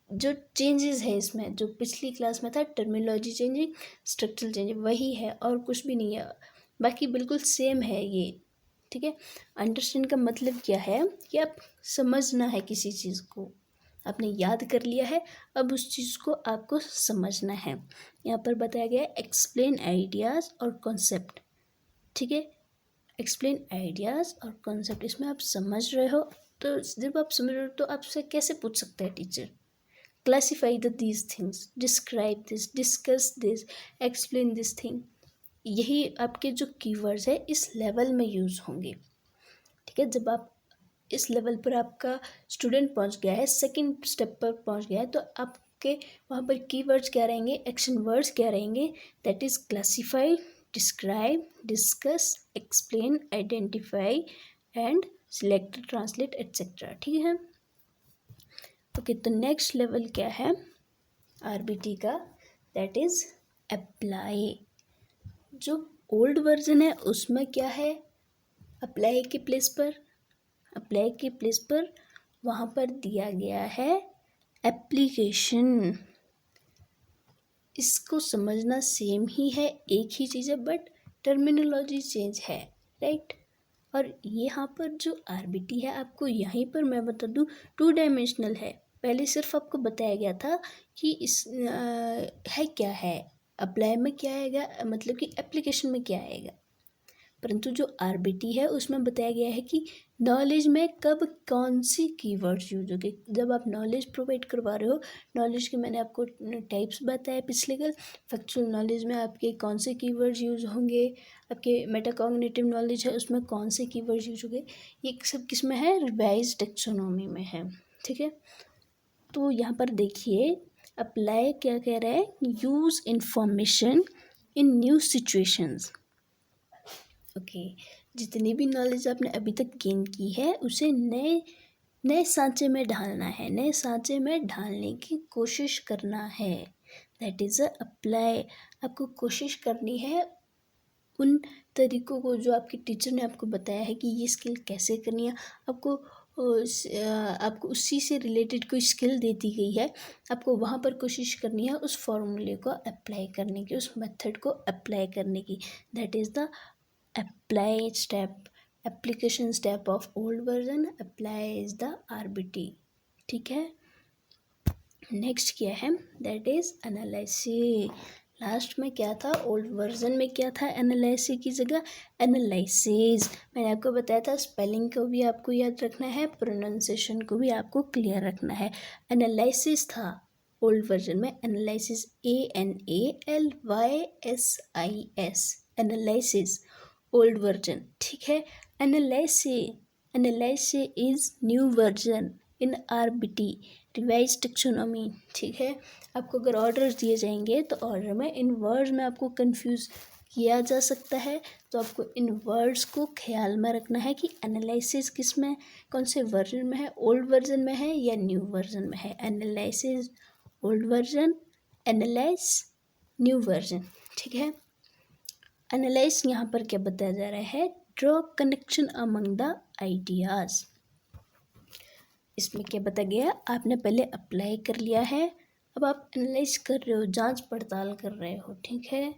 जो चेंजेस है इसमें, जो पिछली क्लास में था टर्मिनोलॉजी चेंजिंग, स्ट्रक्चरल चेंजिंग, वही है और कुछ भी नहीं है, बाकी बिल्कुल सेम है ये। ठीक है, अंडरस्टैंड का मतलब क्या है कि आप समझना है किसी चीज़ को, आपने याद कर लिया है, अब उस चीज़ को आपको समझना है। यहाँ पर बताया गया है एक्सप्लेन आइडियाज़ और कॉन्सेप्ट। ठीक है, एक्सप्लेन आइडियाज़ और कॉन्सेप्ट, इसमें आप समझ रहे हो, तो जब आप समझ रहे हो तो आपसे कैसे पूछ सकते हैं teacher, classify these things, describe this, discuss this, explain this thing। यही आपके जो कीवर्ड्स है इस लेवल में यूज़ होंगे। ठीक है, जब आप इस लेवल पर आपका स्टूडेंट पहुंच गया है, सेकंड स्टेप पर पहुंच गया है, तो आपके वहाँ पर कीवर्ड्स क्या रहेंगे, एक्शन वर्ड्स क्या रहेंगे, that is classify, describe, discuss, explain, identify and select, translate etcetera. ठीक है, ओके, तो नेक्स्ट लेवल क्या है आरबीटी का, दैट इज़ अप्लाई। जो ओल्ड वर्जन है उसमें क्या है, अप्लाई के प्लेस पर, अप्लाई के प्लेस पर वहाँ पर दिया गया है एप्लीकेशन। इसको समझना सेम ही है, एक ही चीज़ है, बट टर्मिनोलॉजी चेंज है, राइट। और यहाँ पर जो आरबीटी है, आपको यहीं पर मैं बता दूँ, 2 डायमेंशनल है। पहले सिर्फ आपको बताया गया था कि इस है क्या है, अप्लाई में क्या आएगा, मतलब कि एप्लीकेशन में क्या आएगा, परंतु जो आरबीटी है उसमें बताया गया है कि नॉलेज में कब कौन सी कीवर्ड्स यूज होंगे। जब आप नॉलेज प्रोवाइड करवा रहे हो, नॉलेज के मैंने आपको टाइप्स बताए पिछले कल, फैक्चुअल नॉलेज में आपके कौन से कीवर्ड्स यूज होंगे, आपके मेटाकॉग्निटिव नॉलेज है उसमें कौन से कीवर्ड्स यूज होंगे, ये सब किस में है, रिवाइज टेक्सोनॉमी में है। ठीक है, तो यहाँ पर देखिए अप्लाई क्या कह रहा है, use information in new situations. Okay, जितनी भी नॉलेज आपने अभी तक गेन की है उसे नए नए सांचे में ढालना है, नए सांचे में ढालने की कोशिश करना है, दैट इज़ अ अप्लाई। आपको कोशिश करनी है उन तरीक़ों को जो आपके टीचर ने आपको बताया है कि ये स्किल कैसे करनी है, आपको उसी से रिलेटेड कोई स्किल दे दी गई है, आपको वहाँ पर कोशिश करनी है उस फॉर्मूले को अप्लाई करने की, उस मेथड को अप्लाई करने की, that is the apply step, application step of old version, apply is the RBT. ठीक है, नेक्स्ट क्या है, दैट इज़ एनालिसिस। लास्ट में क्या था, ओल्ड वर्जन में क्या था, एनालिसिस की जगह एनालिसिस। मैंने आपको बताया था स्पेलिंग को भी आपको याद रखना है, प्रोनाउंसिएशन को भी आपको क्लियर रखना है। एनालिसिस था ओल्ड वर्जन में, analysis, ANALYSIS, analysis old version. ठीक है, analysis is new version in RBT, revise taxonomy. ठीक है, आपको अगर ऑर्डर्स दिए जाएंगे तो ऑर्डर में इन वर्ड्स में आपको कंफ्यूज किया जा सकता है, तो आपको इन वर्ड्स को ख्याल में रखना है कि एनालिसिस किस में, कौन से वर्जन में है, ओल्ड वर्जन में है या न्यू वर्जन में है। Analysis old version, analyse new version. ठीक है, एनालाइज यहाँ पर क्या बताया जा रहा है, draw connection among the ideas. इसमें क्या बताया गया, आपने पहले अप्लाई कर लिया है, अब आप एनालाइज कर रहे हो, जांच पड़ताल कर रहे हो। ठीक है,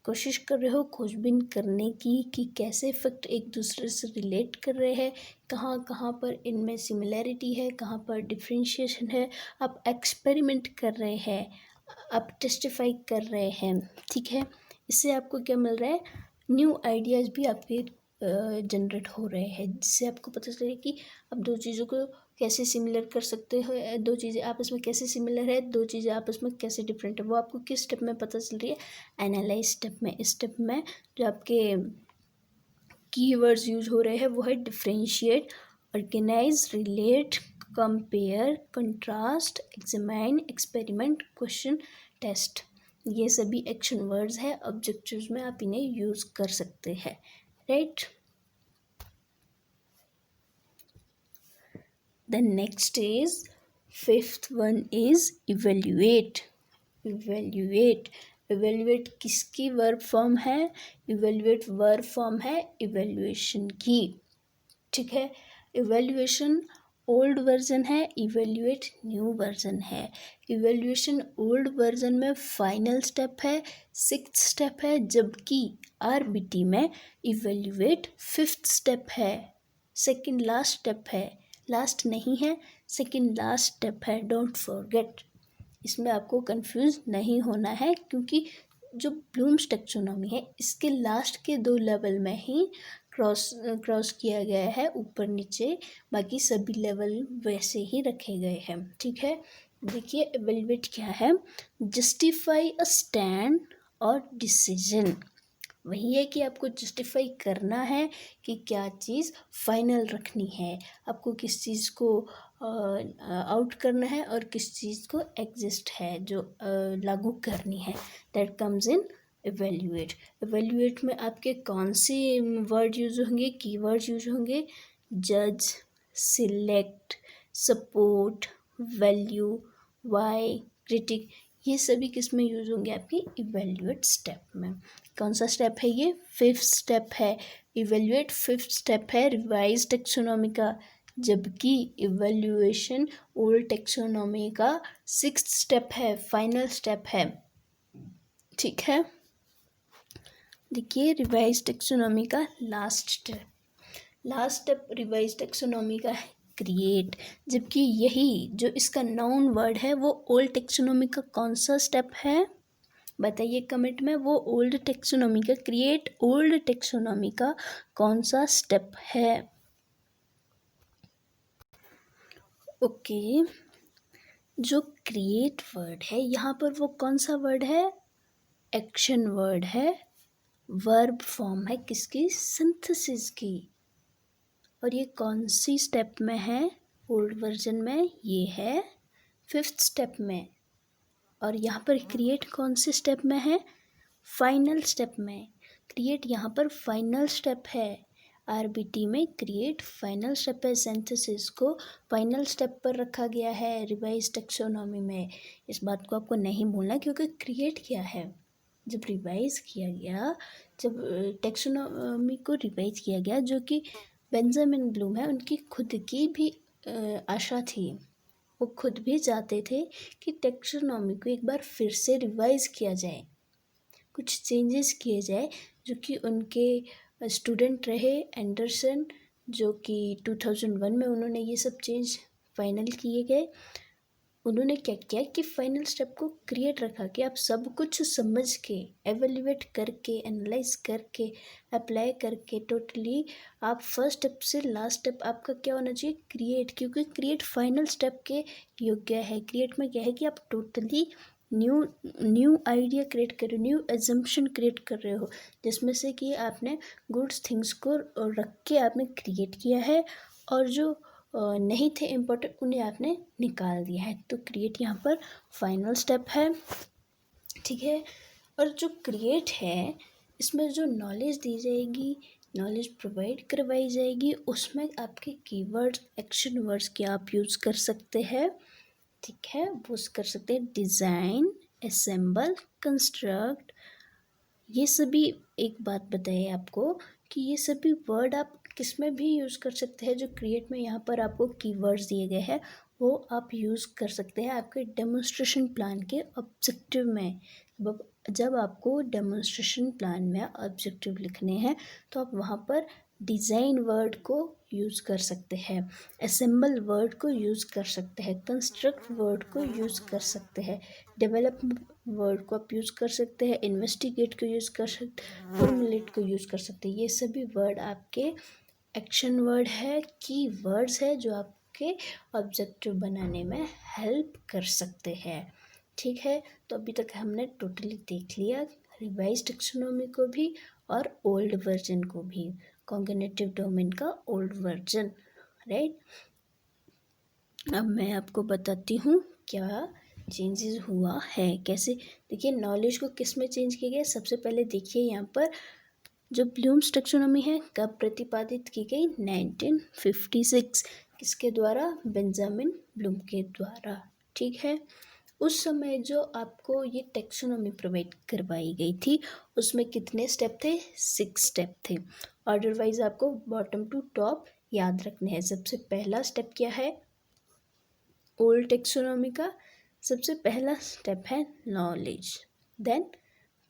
कोशिश कर रहे हो खोजबीन करने की कि कैसे फैक्ट एक दूसरे से रिलेट कर रहे हैं, कहाँ कहाँ पर इनमें सिमिलैरिटी है, कहाँ पर डिफ्रेंशिएशन है। आप एक्सपेरिमेंट कर रहे हैं, आप टेस्टिफाई कर रहे हैं, ठीक है। इससे आपको क्या मिल रहा है, न्यू आइडियाज़ भी आपके जनरेट हो रहे हैं, जिससे आपको पता चले कि आप दो चीज़ों को कैसे सिमिलर कर सकते हो, दो चीज़ें आपस में कैसे सिमिलर है, दो चीज़ें आपस में कैसे डिफरेंट है, वो आपको किस स्टेप में पता चल रही है, एनालाइज स्टेप में। इस स्टेप में जो आपके कीवर्ड्स यूज हो रहे हैं वो है differentiate, organise, relate, compare, contrast, examine, experiment, question, test. ये सभी एक्शन वर्ड्स है, ऑब्जेक्टिव्स में आप इन्हें यूज कर सकते हैं, right. The next is fifth one is evaluate. Evaluate, evaluate किसकी वर्ब फॉर्म है, इवेल्युएट वर्ब फॉर्म है इवेल्युएशन की, ठीक है। इवेल्युएशन ओल्ड वर्जन है, इवेल्युएट न्यू वर्जन है। इवेल्युएशन ओल्ड वर्जन में फाइनल स्टेप है, सिक्स्थ स्टेप है, जबकि आरबीटी में इवेल्युएट फिफ्थ स्टेप है, सेकंड लास्ट स्टेप है, लास्ट नहीं है, सेकंड लास्ट स्टेप है, डोंट फॉरगेट। इसमें आपको कंफ्यूज नहीं होना है, क्योंकि जो ब्लूम्स टैक्सोनॉमी है इसके लास्ट के दो लेवल में ही क्रॉस किया गया है, ऊपर नीचे, बाकी सभी लेवल वैसे ही रखे गए हैं, ठीक है। देखिए एवेल्युएट क्या है, जस्टिफाई अ स्टैंड और डिसीजन। वही है कि आपको जस्टिफाई करना है कि क्या चीज़ फाइनल रखनी है, आपको किस चीज़ को आउट करना है और किस चीज़ को एग्जिस्ट है जो लागू करनी है, that comes in evaluate. Evaluate में आपके कौन से वर्ड यूज होंगे, कीवर्ड्स यूज होंगे, जज, select, support, value, why, critique, ये सभी किस में यूज होंगे, आपकी इवेल्युएट स्टेप में। कौन सा स्टेप है ये, फिफ्थ स्टेप है। इवेल्युएट फिफ्थ स्टेप है रिवाइज टेक्सोनॉमी का, जबकि इवेल्युएशन ओल्ड टेक्सोनॉमी का सिक्स्थ स्टेप है, फाइनल स्टेप है, ठीक है। देखिए रिवाइज टेक्सोनॉमी का लास्ट स्टेप रिवाइज टेक्सोनॉमी का है क्रिएट, जबकि यही जो इसका नाउन वर्ड है वो ओल्ड टेक्सोनॉमी का कौन सा स्टेप है, बताइए कमेंट में। वो ओल्ड टेक्सोनॉमी का क्रिएट ओल्ड टेक्सोनॉमी का कौन सा स्टेप है, ओके। जो क्रिएट वर्ड है यहाँ पर वो कौन सा वर्ड है, एक्शन वर्ड है, वर्ब फॉर्म है किसकी, सिंथेसिस की, और ये कौन सी स्टेप में है, ओल्ड वर्जन में ये है फिफ्थ स्टेप में, और यहाँ पर क्रिएट कौन से स्टेप में है, फाइनल स्टेप में। क्रिएट यहाँ पर फाइनल स्टेप है, आरबीटी में क्रिएट फाइनल स्टेप है, सिंथेसिस को फाइनल स्टेप पर रखा गया है रिवाइज टेक्सोनॉमी में। इस बात को आपको नहीं भूलना, क्योंकि क्रिएट क्या है, जब रिवाइज किया गया, जब टेक्सोनॉमी को रिवाइज किया गया, जो कि बेंजामिन ब्लूम है उनकी खुद की भी आशा थी, वो खुद भी चाहते थे कि टेक्सोनॉमी को एक बार फिर से रिवाइज किया जाए, कुछ चेंजेस किए जाए, जो कि उनके स्टूडेंट रहे एंडरसन, जो कि 2001 में उन्होंने ये सब चेंज फाइनल किए गए। उन्होंने क्या किया कि फाइनल स्टेप को क्रिएट रखा कि आप सब कुछ समझ के, एवेल्युएट करके, एनालाइज करके, अप्लाई करके, टोटली आप फर्स्ट स्टेप से लास्ट स्टेप आपका क्या होना चाहिए, क्रिएट, क्योंकि क्रिएट फाइनल स्टेप के योग्य है। क्रिएट में क्या है कि आप टोटली न्यू आइडिया क्रिएट कर रहे हो, न्यू एजम्पशन क्रिएट कर रहे हो, जिसमें से कि आपने गुड्स थिंग्स को रख के आपने क्रिएट किया है, और जो नहीं थे इम्पोर्टेंट उन्हें आपने निकाल दिया है। तो क्रिएट यहाँ पर फाइनल स्टेप है, ठीक है। और जो क्रिएट है इसमें जो नॉलेज दी जाएगी, नॉलेज प्रोवाइड करवाई जाएगी, उसमें आपके कीवर्ड्स, एक्शन वर्ड्स क्या आप यूज़ कर सकते हैं, ठीक है। वो कर सकते हैं डिज़ाइन, असेंबल, कंस्ट्रक्ट। ये सभी एक बात बताइए आपको कि ये सभी वर्ड आप किस में भी यूज़ कर सकते हैं, जो क्रिएट में यहाँ पर आपको कीवर्ड्स दिए गए हैं वो आप यूज़ कर सकते हैं आपके डेमोन्स्ट्रेशन प्लान के ऑब्जेक्टिव में। जब आपको डेमोन्स्ट्रेशन प्लान में ऑब्जेक्टिव लिखने हैं तो आप वहाँ पर डिज़ाइन वर्ड को यूज़ कर सकते हैं, असेंबल वर्ड को यूज़ कर सकते हैं, कंस्ट्रक्ट वर्ड को यूज़ कर सकते हैं, डेवलप वर्ड को आप यूज़ कर सकते हैं, इन्वेस्टिगेट को यूज़ कर सकते, फॉर्मुलेट को यूज़ कर सकते हैं। ये सभी वर्ड आपके एक्शन वर्ड है, की वर्ड्स है जो आपके ऑब्जेक्टिव बनाने में हेल्प कर सकते हैं। ठीक है, तो अभी तक हमने टोटली देख लिया रिवाइज टेक्सोनोमी को भी और ओल्ड वर्जन को भी, कॉग्निटिव डोमेन का ओल्ड वर्जन, राइट। अब मैं आपको बताती हूँ क्या चेंजेस हुआ है, कैसे। देखिए नॉलेज को किस में चेंज किया गया। सबसे पहले देखिए यहाँ पर जो ब्लूम्स टेक्सोनोमी है कब प्रतिपादित की गई, 1956, किसके द्वारा, बेंजामिन ब्लूम के द्वारा। ठीक है, उस समय जो आपको ये टेक्सोनोमी प्रोवाइड करवाई गई थी उसमें कितने स्टेप थे, 6 स्टेप थे। ऑर्डर वाइज आपको बॉटम टू टॉप याद रखने हैं। सबसे पहला स्टेप क्या है, ओल्ड टेक्सोनोमी का सबसे पहला स्टेप है नॉलेज, देन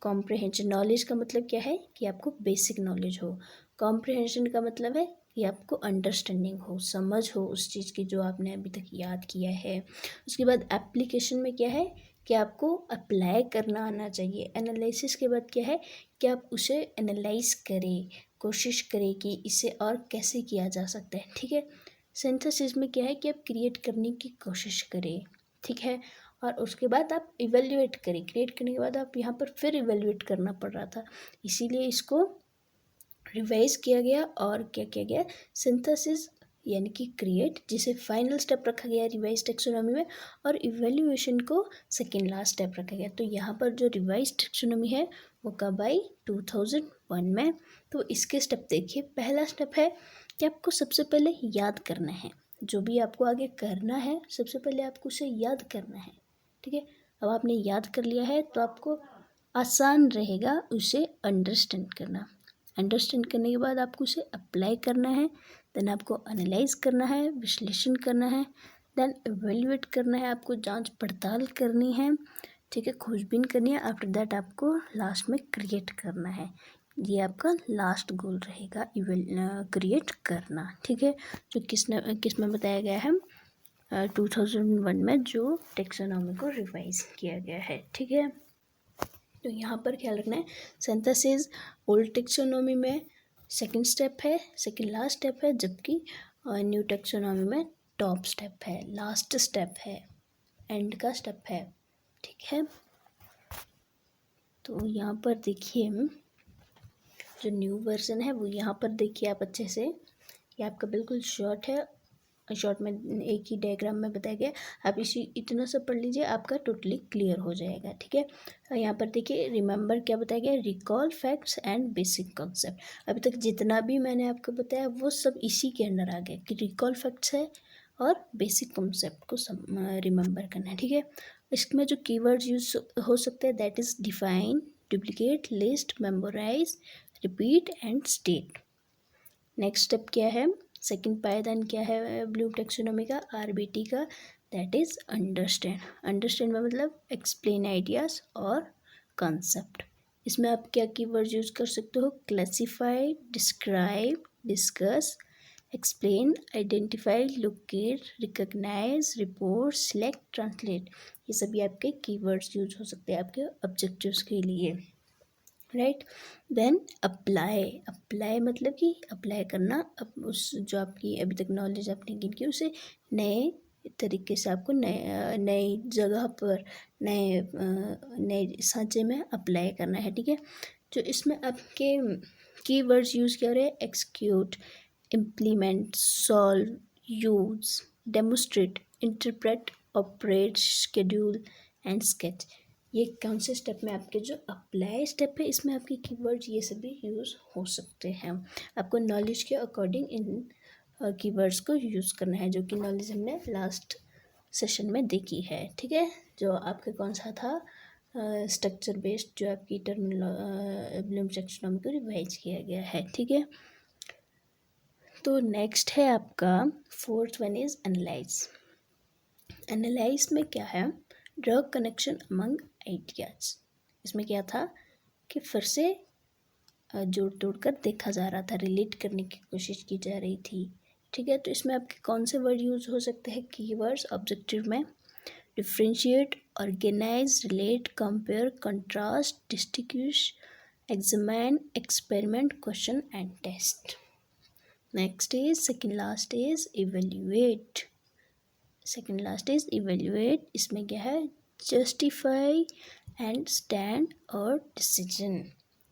कॉम्प्रिहेंशन। नॉलेज का मतलब क्या है कि आपको बेसिक नॉलेज हो, कॉम्प्रिहेंशन का मतलब है कि आपको अंडरस्टैंडिंग हो, समझ हो उस चीज़ की जो आपने अभी तक याद किया है। उसके बाद एप्लीकेशन में क्या है कि आपको अप्लाई करना आना चाहिए। एनालिसिस के बाद क्या है कि आप उसे एनालाइज करें, कोशिश करें कि इसे और कैसे किया जा सकता है। ठीक है, सिंथेसिस में क्या है कि आप क्रिएट करने की कोशिश करें। ठीक है, और उसके बाद आप इवेल्युएट करें। क्रिएट करने के बाद आप यहाँ पर फिर इवेल्युएट करना पड़ रहा था, इसीलिए इसको रिवाइज किया गया और क्या किया गया, सिंथेसिस यानी कि क्रिएट, जिसे फाइनल स्टेप रखा गया रिवाइज टेक्सोनोमी में, और इवेल्युएशन को सेकेंड लास्ट स्टेप रखा गया। तो यहाँ पर जो रिवाइज टेक्सोनोमी है वो कब आई, 2001 में। तो इसके स्टेप देखिए, पहला स्टेप है कि आपको सबसे पहले याद करना है, जो भी आपको आगे करना है सबसे पहले आपको उसे याद करना है। ठीक है, अब आपने याद कर लिया है तो आपको आसान रहेगा उसे अंडरस्टैंड करना। अंडरस्टैंड करने के बाद आपको उसे अप्लाई करना है, देन आपको एनालाइज करना है, विश्लेषण करना है, देन एवेल्युएट करना है, आपको जांच पड़ताल करनी है। ठीक है, खोजबीन करनी है। आफ्टर दैट आपको लास्ट में क्रिएट करना है। ये आपका लास्ट गोल रहेगा, क्रिएट करना। ठीक है, जो किस में बताया गया है, 2001 में जो टेक्सोनॉमी को रिवाइज किया गया है। ठीक है, तो यहाँ पर ख्याल रखना है, सिंथेसिस ओल्ड टेक्सोनॉमी में सेकंड स्टेप है, सेकंड लास्ट स्टेप है, जबकि न्यू टेक्सोनॉमी में टॉप स्टेप है, लास्ट स्टेप है, एंड का स्टेप है। ठीक है, तो यहाँ पर देखिए जो न्यू वर्जन है वो यहाँ पर देखिए आप अच्छे से, ये आपका बिल्कुल शॉर्ट है, शॉर्ट में एक ही डायग्राम में बताया गया। आप इसी इतना सा पढ़ लीजिए, आपका टोटली क्लियर हो जाएगा। ठीक है, यहाँ पर देखिए रिमेंबर क्या बताया गया, recall facts and basic concept. अभी तक जितना भी मैंने आपको बताया वो सब इसी के अंदर आ गया कि रिकॉल फैक्ट्स है और बेसिक कॉन्सेप्ट को रिमेंबर करना है। ठीक है, इसमें जो कीवर्ड्स यूज हो सकते हैं that is define, duplicate, list, memorise, repeat and state. Next step क्या है, सेकंड पायदान क्या है ब्लूम टेक्सोनोमी का, आरबीटी का, दैट इज़ अंडरस्टैंड। अंडरस्टैंड में मतलब एक्सप्लेन आइडियाज़ और कॉन्सेप्ट। इसमें आप क्या कीवर्ड्स यूज़ कर सकते हो, classify, describe, discuss, explain, identify, locate, recognise, report, select, translate. ये सभी आपके कीवर्ड्स यूज हो सकते हैं आपके ऑब्जेक्टिव्स के लिए, राइट। देन अप्लाई, अप्लाई मतलब कि अप्लाई करना, अब उस जो आपकी अभी तक नॉलेज आपने गेन की उसे नए तरीके से आपको नई जगह पर नए सांचे में अप्लाई करना है। ठीक है, जो इसमें आपके कीवर्ड्स यूज़ किया रहे हैं, execute, implement, solve, use, demonstrate, interpret, operate, schedule and sketch. ये कौन से स्टेप में आपके जो अप्लाई स्टेप है इसमें आपके कीवर्ड्स ये सभी यूज़ हो सकते हैं। आपको नॉलेज के अकॉर्डिंग इन कीवर्ड्स को यूज़ करना है, जो कि नॉलेज हमने लास्ट सेशन में देखी है। ठीक है, जो आपके कौन सा था, स्ट्रक्चर बेस्ड, जो आपकी ब्लूम टेक्सोनॉमी को रिवाइज किया गया है। ठीक है, तो नेक्स्ट है आपका fourth one is analyse. Analyse में क्या है, ड्रॉ कनेक्शन अमंग आइडियाज। इसमें क्या था कि फिर से जोड़ तोड़ कर देखा जा रहा था, रिलेट करने की कोशिश की जा रही थी। ठीक है, तो इसमें आपके कौन से वर्ड यूज़ हो सकते हैं कीवर्ड्स ऑब्जेक्टिव में? Differentiate, organise, relate, compare, contrast, distinguish, examine, experiment, question and test. Next is second last is evaluate. Second last is evaluate, इसमें क्या है? जस्टिफाई एंड स्टैंड और डिसीजन।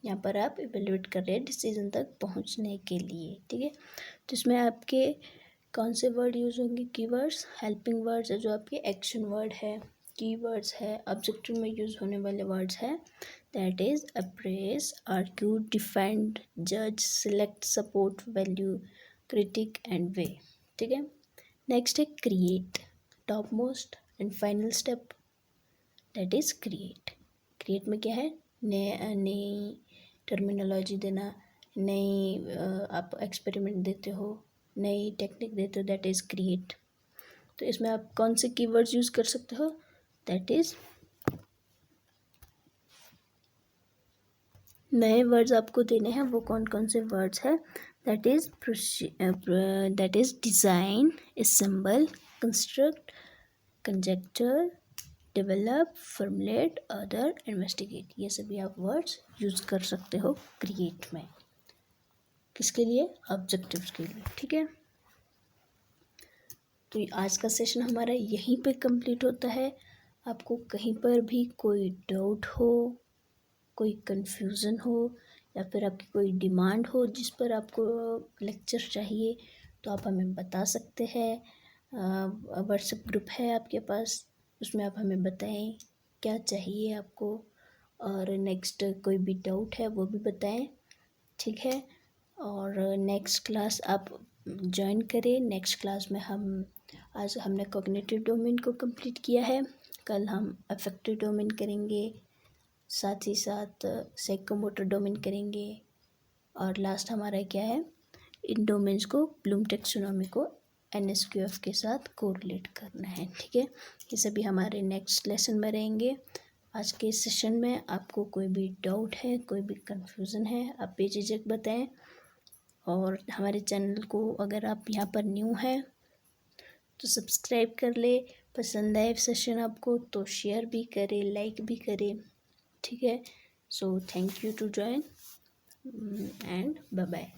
यहाँ पर आप इवेल्युएट कर रहे हैं डिसीजन तक पहुँचने के लिए। ठीक है, तो इसमें आपके कौन से वर्ड यूज़ होंगे? कीवर्ड्स, हेल्पिंग वर्ड्स है जो आपके एक्शन वर्ड है, कीवर्ड्स है, ऑब्जेक्टिव में यूज़ होने वाले वर्ड्स है, that is appraise, argue, defend, जज, select, support, value, critique and weigh. ठीक है, नेक्स्ट है create, top most and final step, that is create. Create में क्या है? नई टर्मिनोलॉजी देना, नई आप एक्सपेरिमेंट देते हो, नई टेक्निक देते हो, दैट इज़ क्रिएट। तो इसमें आप कौन से कीवर्ड्स यूज़ कर सकते हो? दैट इज़ नए वर्ड्स आपको देने हैं, वो कौन कौन से वर्ड्स हैं? That is design, assemble, construct, conjecture, develop, formulate, other, investigate. ये सभी आप वर्ड्स यूज़ कर सकते हो क्रिएट में। किसके लिए? ऑब्जेक्टिव्स के लिए। ठीक है, तो आज का सेशन हमारा यहीं पे कंप्लीट होता है। आपको कहीं पर भी कोई डाउट हो, कोई कन्फ्यूज़न हो, या फिर आपकी कोई डिमांड हो जिस पर आपको लेक्चर चाहिए, तो आप हमें बता सकते हैं। व्हाट्सएप ग्रुप है आपके पास, उसमें आप हमें बताएं क्या चाहिए आपको, और नेक्स्ट कोई भी डाउट है वो भी बताएं। ठीक है, और नेक्स्ट क्लास आप ज्वाइन करें। नेक्स्ट क्लास में आज हमने कॉग्निटिव डोमेन को कंप्लीट किया है, कल हम अफेक्टिव डोमेन करेंगे, साथ ही साथ साइकोमोटर डोमेन करेंगे, और लास्ट हमारा क्या है? इन डोमेन्स को ब्लूम टेक्सोनॉमी को NSQF के साथ कोरिलेट करना है। ठीक है, ये सभी हमारे नेक्स्ट लेसन में रहेंगे। आज के सेशन में आपको कोई भी डाउट है, कोई भी कन्फ्यूज़न है, आप बेझिझक बताएं। और हमारे चैनल को अगर आप यहाँ पर न्यू हैं तो सब्सक्राइब कर ले, पसंद आए सेशन आपको तो शेयर भी करें, लाइक भी करें। ठीक है, so thank you to join and bye bye.